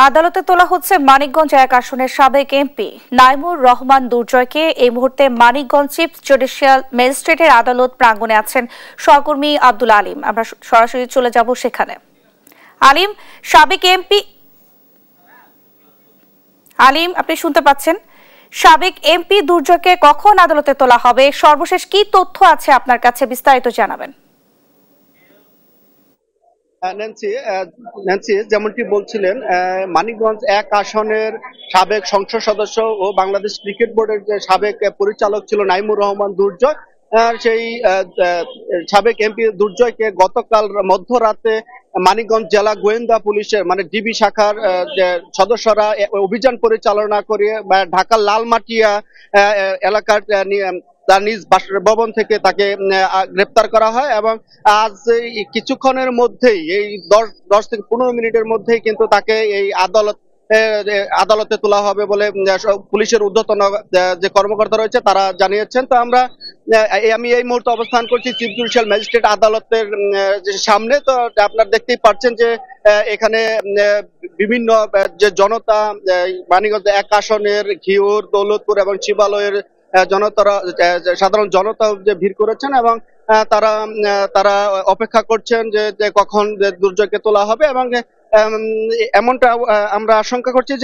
আদালতে তোলা হচ্ছে মানিকগঞ্জ ১ আসনের সাবেক এমপি নাইমুর রহমান দুর্জয়কে। এই মুহূর্তে মানিকগঞ্জ চিফ জুডিশিয়াল ম্যাজিস্ট্রেটের আদালত প্রাঙ্গণে আছেন সহকর্মী আব্দুল আলিম। আমরা সরাসরি চলে যাব সেখানে। আলিম, সাবেক এমপি আলিম, আপনি শুনতে পাচ্ছেন? সাবেক এমপি দুর্জয়কে কখন আদালতে তোলা হবে, সর্বশেষ কি তথ্য আছে আপনার কাছে, বিস্তারিত জানাবেন। ন্যান্সি যেমনটি বলছিলেন, মানিকগঞ্জ ১ আসনের সাবেক সংসদ সদস্য ও বাংলাদেশ ক্রিকেট বোর্ডের যে সাবেক পরিচালক ছিল নাইমুর রহমান দুর্জয়, সেই সাবেক এমপি দুর্জয়কে গতকাল মধ্যরাতে মানিকগঞ্জ জেলা গোয়েন্দা পুলিশের মানে ডিবি শাখার যে সদস্যরা অভিযান পরিচালনা করে ঢাকার লালমাটিয়া এলাকার তার নিজ বাসভবন থেকে তাকে গ্রেপ্তার করা হয় এবং আজ কিছুক্ষণের মধ্যেই এই ১০ থেকে ১৫ মিনিটের মধ্যেই কিন্তু তাকে এই আদালতে তোলা হবে বলে পুলিশের ঊর্ধ্বতন যে কর্মকর্তা রয়েছে তারা জানিয়েছেন। তো আমি এই মুহূর্তে অবস্থান করছি চিফ জুডিশিয়াল ম্যাজিস্ট্রেট আদালতের সামনে। তো আপনারা দেখতেই পাচ্ছেন যে এখানে বিভিন্ন যে জনতা মানিকগঞ্জ ১ আসনের ঘিওর, দৌলতপুর এবং শিবালয়ের সাধারণ জনতা যে ভিড় করেছেন এবং তারা তারা অপেক্ষা করছেন যে কখন দুর্জয়কে তোলা হবে এবং এমনটা আমরা আশঙ্কা করছি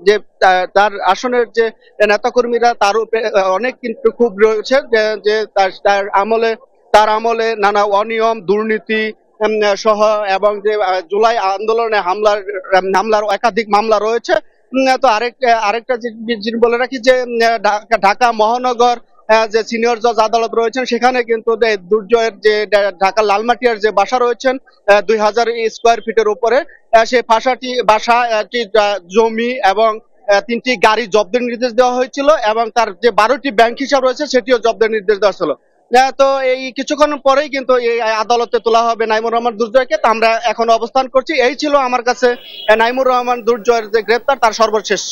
যে তার আসনের যে নেতাকর্মীরা তার উপরে অনেক কিন্তু ক্ষোভ রয়েছে যে তার আমলে নানা অনিয়ম, দুর্নীতি সহ এবং যে জুলাই আন্দোলনে হামলার একাধিক মামলা রয়েছে। তো আরেকটা জিনিস বলে রাখি যে ঢাকা মহানগর যে সিনিয়র জজ আদালত রয়েছেন সেখানে কিন্তু দুর্জয়ের যে ঢাকার লালমাটিয়ার যে বাসা রয়েছেন ২০০০ স্কোয়ার ফিটের উপরে, সেই বাসাটি জমি এবং ৩টি গাড়ি জব্দের নির্দেশ দেওয়া হয়েছিল এবং তার যে ১২টি ব্যাংক হিসাব রয়েছে সেটিও জব্দের নির্দেশ দেওয়া ছিল। তো এই কিছুক্ষণ পরেই কিন্তু এই আদালতে তোলা হবে নাইমুর রহমান দুর্জয়কে। তো আমরা এখন অবস্থান করছি। এই ছিল আমার কাছে নাইমুর রহমান দুর্জয়ের যে গ্রেপ্তার তার সর্বশেষ